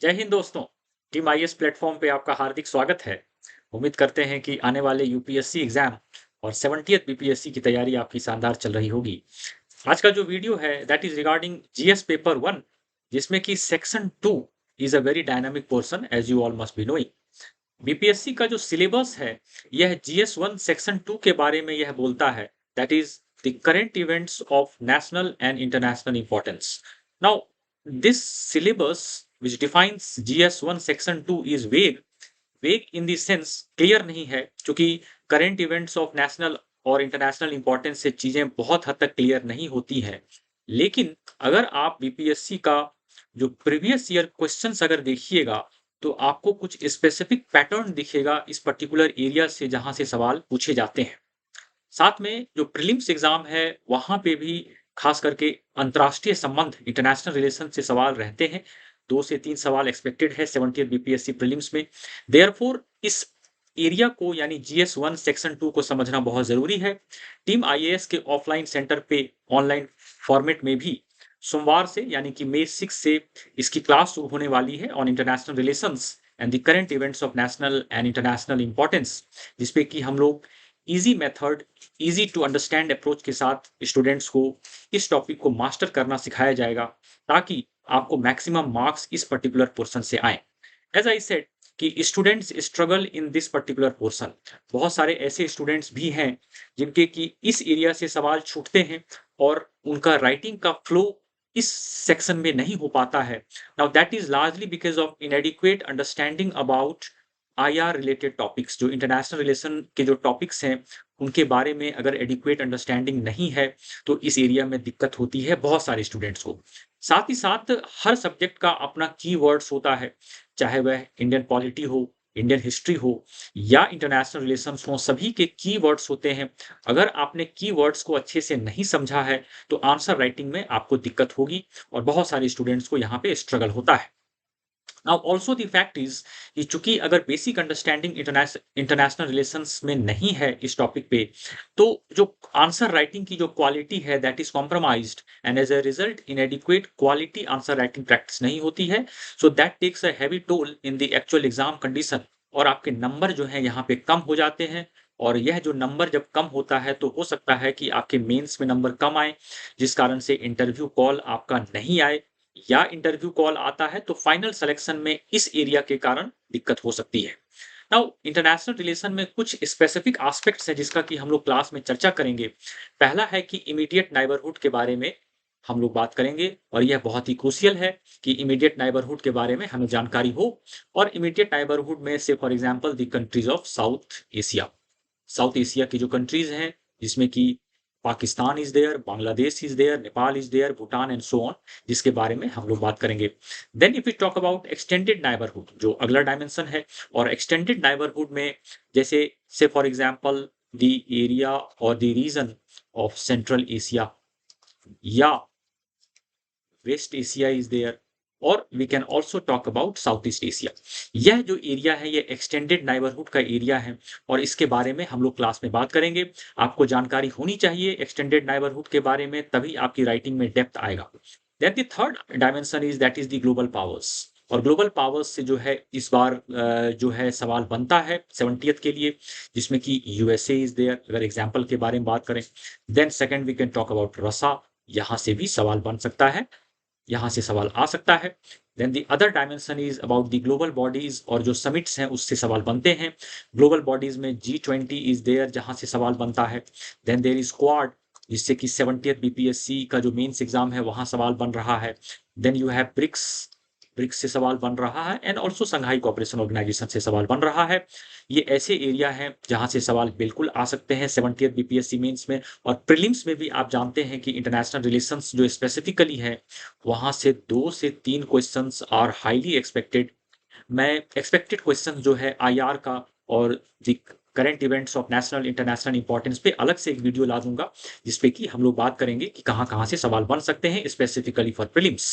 जय हिंद दोस्तों। Team IAS platform पे आपका हार्दिक स्वागत है। उम्मीद करते हैं कि आने वाले यूपीएससी एग्जाम और 70th बीपीएससी की तैयारी आपकी शानदार चल रही होगी। आज का जो वीडियो है that is regarding GS paper 1, जिसमें कि section 2 is a very dynamic portion as you all must be knowing. BPSC का जो सिलेबस है यह जीएस 1 सेक्शन 2 के बारे में यह बोलता है, that is the current events of national and international importance. Now this syllabus which defines GS1 section 2 is vague in the sense clear नहीं है, क्योंकि करंट इवेंट्स ऑफ नेशनल और इंटरनेशनल इंपॉर्टेंस से चीजें बहुत हद तक क्लियर नहीं होती हैं। लेकिन अगर आप बीपीएससी का जो प्रीवियस ईयर क्वेश्चंस अगर देखिएगा तो आपको कुछ स्पेसिफिक पैटर्न दिखेगा इस पर्टिकुलर एरिया से जहां से सवाल पूछे जाते हैं। साथ में जो प्रीलिम्स एग्जाम है वहां पे भी खास करके अंतर्राष्ट्रीय संबंध इंटरनेशनल रिलेशन से सवाल रहते हैं। 2 से 3 सवाल एक्सपेक्टेड है 70th बीपीएससी प्रीलिम्स में। देयरफॉर इस एरिया को यानी जीएस 1 सेक्शन 2 को समझना बहुत जरूरी है। टीम आईएएस के ऑफलाइन सेंटर पे ऑनलाइन फॉर्मेट में भी सोमवार से यानी कि मई 6 से इसकी क्लास शुरू होने वाली है on international relations and the current events of national and international importance, जिसपे कि हम लोग easy method, easy to understand approach के साथ स्टूडेंट्स को इस टॉपिक को मास्टर करना सिखाया जाएगा ताकि आपको मैक्सिमम मार्क्स इस पर्टिकुलर पोर्शन से आए। एज आई सेड कि students struggle in this particular portion. बहुत सारे ऐसे स्टूडेंट्स भी हैं जिनके कि इस एरिया से सवाल छूटते हैं और उनका राइटिंग का फ्लो इस सेक्शन में नहीं हो पाता है। Now that is largely because of इनएडिक्वेट understanding about IR related topics. जो इंटरनेशनल रिलेशन के जो टॉपिक्स हैं उनके बारे में अगर एडिक्वेट अंडरस्टैंडिंग नहीं है तो इस एरिया में दिक्कत होती है बहुत सारे स्टूडेंट्स को। साथ ही साथ हर सब्जेक्ट का अपना कीवर्ड्स होता है, चाहे वह इंडियन पॉलिटी हो, इंडियन हिस्ट्री हो या इंटरनेशनल रिलेशंस हो, सभी के कीवर्ड्स होते हैं। अगर आपने कीवर्ड्स को अच्छे से नहीं समझा है तो आंसर राइटिंग में आपको दिक्कत होगी और बहुत सारे स्टूडेंट्स को यहाँ पे स्ट्रगल होता है। Now also the fact is कि चूंकि अगर बेसिक अंडरस्टैंडिंग इंटरनेशनल रिलेशंस में नहीं है इस टॉपिक पे, तो जो आंसर राइटिंग की जो क्वालिटी है that is compromised and as a result inadequate quality answer writing practice नहीं होती है। So that takes a heavy toll in the actual exam condition और आपके नंबर जो है यहाँ पे कम हो जाते हैं। और यह जो नंबर जब कम होता है तो हो सकता है कि आपके मेंस में नंबर कम आए, जिस कारण से इंटरव्यू कॉल आपका नहीं आए, या इंटरव्यू कॉल आता है तो फाइनल सिलेक्शन में इस एरिया के कारण दिक्कत हो सकती है। नाउ इंटरनेशनल रिलेशन में कुछ स्पेसिफिक एस्पेक्ट्स हैं जिसका कि हम लोग क्लास में चर्चा करेंगे। पहला है कि इमीडिएट नाइबरहुड के बारे में हम लोग बात करेंगे और यह बहुत ही क्रूशियल है कि इमीडिएट नाइबरहुड के बारे में हमें जानकारी हो। और इमीडिएट नाइबरहुड में से for example the countries of South Asia, South Asia की जो कंट्रीज हैं जिसमें कि Pakistan is there, Bangladesh is there, Nepal is there, Bhutan and so on, जिसके बारे में हम लोग बात करेंगे। Then if you talk about extended neighbourhood, जो अगला डायमेंशन है, और एक्सटेंडेड नाइबरहुड में जैसे से फॉर एग्जांपल द एरिया और the region of Central Asia या वेस्ट एशिया इज देयर, और we can also talk about South East Asia. यह जो एरिया है ये एक्सटेंडेड नाइबरहुड का एरिया है और इसके बारे में हम लोग क्लास में बात करेंगे। आपको जानकारी होनी चाहिए एक्सटेंडेड नाइबरहुड के बारे में, तभी आपकी राइटिंग में डेप्थ आएगा। Then the third dimension is that is the global powers. और ग्लोबल पावर्स से जो है इस बार जो है सवाल बनता है 70th के लिए, जिसमें कि यूएसए इज देयर अगर एग्जाम्पल के बारे में बात करें। Then second we can talk about Russia, यहाँ से भी सवाल बन सकता है, यहाँ से सवाल आ सकता है। Then the other dimension is about the global bodies, और जो समिट्स हैं उससे सवाल बनते हैं। ग्लोबल बॉडीज में G20 इज देयर जहां से सवाल बनता है। देन देयर इज क्वाड, जिससे कि 70th बीपीएससी का जो मेंस एग्जाम है वहां सवाल बन रहा है। Then you have BRICS, BRICS से सवाल बन रहा है and also Shanghai Cooperation Organisation से सवाल बन रहा है। ये ऐसे एरिया हैं जहां से सवाल बिल्कुल आ सकते हैं 70th बीपीएससी मेंस में। और प्रीलिम्स में भी आप जानते हैं कि इंटरनेशनल रिलेशंस जो स्पेसिफिकली है वहां से 2 से 3 क्वेश्चंस आर हाईली एक्सपेक्टेड। मैं एक्सपेक्टेड क्वेश्चन जो है आईआर का और the current events of national international importance पे अलग से एक वीडियो ला दूंगा, जिसपे कि हम लोग बात करेंगे कि कहां कहां से सवाल बन सकते हैं specifically for prelims.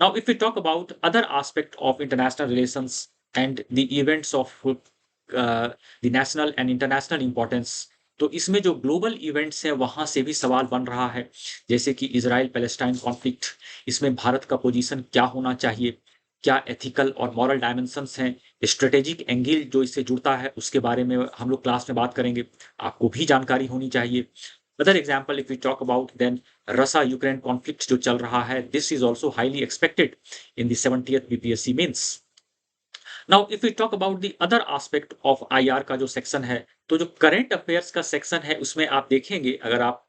Now if we talk about other aspect of international relations and the events of the national and international importance, तो इसमें जो ग्लोबल इवेंट्स हैं वहां से भी सवाल बन रहा है, जैसे कि इजराइल पैलेस्टाइन कॉन्फ्लिक्ट, इसमें भारत का पोजीशन क्या होना चाहिए। क्या एथिकल और मॉरल डायमेंशंस हैं, स्ट्रेटेजिक एंगल जो इससे जुड़ता है उसके बारे में हम लोग क्लास में बात करेंगे, आपको भी जानकारी होनी चाहिए। Other example if you talk about then Russia Ukraine conflict जो चल रहा है, this is also highly expected in the 70th BPSC mains. Now if you talk about the other aspect of IR का जो सेक्शन है, तो जो current affairs का सेक्शन है उसमें आप देखेंगे, अगर आप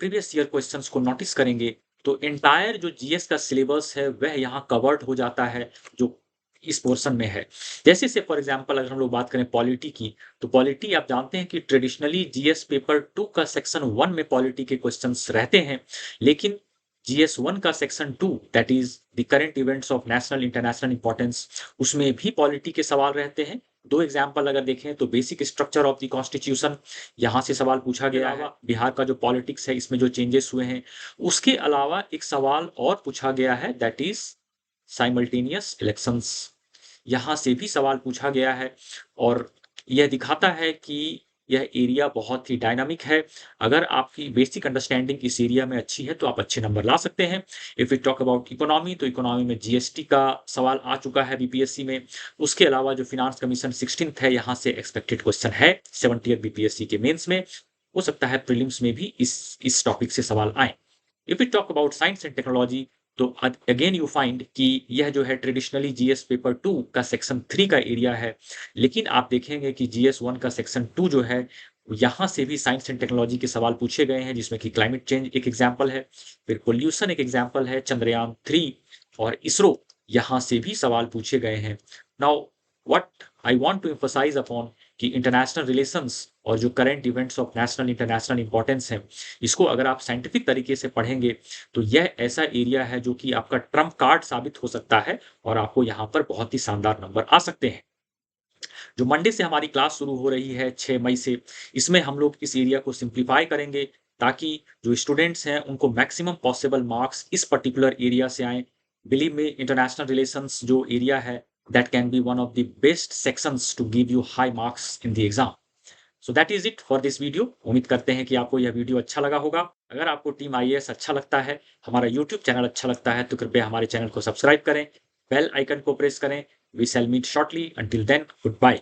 प्रीवियस ईयर क्वेश्चंस को नोटिस करेंगे तो एंटायर जो जीएस का सिलेबस है वह यहाँ कवर्ड हो जाता है जो इस पोर्शन में है। जैसे से फॉर एग्जांपल अगर हम लोग बात करें पॉलिटी की, तो पॉलिटी आप जानते हैं कि ट्रेडिशनली जीएस पेपर 2 का सेक्शन 1 में पॉलिटी के क्वेश्चंस रहते हैं, लेकिन जीएस 1 का section 2 that is the current events of national international importance, उसमें भी पॉलिटी के सवाल रहते हैं। दो एग्जाम्पल अगर देखें तो basic structure of the constitution, यहाँ से सवाल पूछा गया है। बिहार का जो पॉलिटिक्स है इसमें जो चेंजेस हुए हैं, उसके अलावा एक सवाल और पूछा गया है दैट इज साइमल्टेनियस इलेक्शंस, यहाँ से भी सवाल पूछा गया है। और यह दिखाता है कि यह एरिया बहुत ही डायनामिक है। अगर आपकी बेसिक अंडरस्टैंडिंग इस एरिया में अच्छी है तो आप अच्छे नंबर ला सकते हैं। If you talk about economy, तो इकोनॉमी में जीएसटी का सवाल आ चुका है बीपीएससी में। उसके अलावा जो फिनांस कमीशन 16th है, यहाँ से एक्सपेक्टेड क्वेश्चन है 70th बीपीएससी के मेंस में। हो सकता है प्रीलिम्स में भी इस टॉपिक से सवाल आए। If you talk about science and technology, तो अगेन यू फाइंड कि यह जो है ट्रेडिशनली जीएस पेपर 2 का सेक्शन 3 का एरिया है, लेकिन आप देखेंगे कि जीएस 1 का सेक्शन 2 जो है यहाँ से भी साइंस एंड टेक्नोलॉजी के सवाल पूछे गए हैं, जिसमें कि क्लाइमेट चेंज एक एग्जाम्पल है, फिर पोल्यूशन एक एग्जाम्पल है, चंद्रयान 3 और इसरो, यहाँ से भी सवाल पूछे गए हैं। Now what I want to emphasise upon कि इंटरनेशनल रिलेशंस और जो current events of national international importance है, इसको अगर आप साइंटिफिक तरीके से पढ़ेंगे तो यह ऐसा एरिया है जो कि आपका ट्रम्प कार्ड साबित हो सकता है और आपको यहाँ पर बहुत ही शानदार नंबर आ सकते हैं। जो मंडे से हमारी क्लास शुरू हो रही है 6 मई से, इसमें हम लोग इस एरिया को सिंप्लीफाई करेंगे ताकि जो स्टूडेंट्स हैं उनको मैक्सिमम पॉसिबल मार्क्स इस पर्टिकुलर एरिया से आए। बिलीव मी, इंटरनेशनल रिलेशंस जो एरिया है that can be one of the best sections to give you high marks in the exam. So that is it for this video. उम्मीद करते हैं कि आपको यह वीडियो अच्छा लगा होगा। अगर आपको टीम आईएएस अच्छा लगता है, हमारा यूट्यूब चैनल अच्छा लगता है, तो कृपया हमारे चैनल को सब्सक्राइब करें, बेल आइकन को प्रेस करें। We shall meet shortly, until then good bye.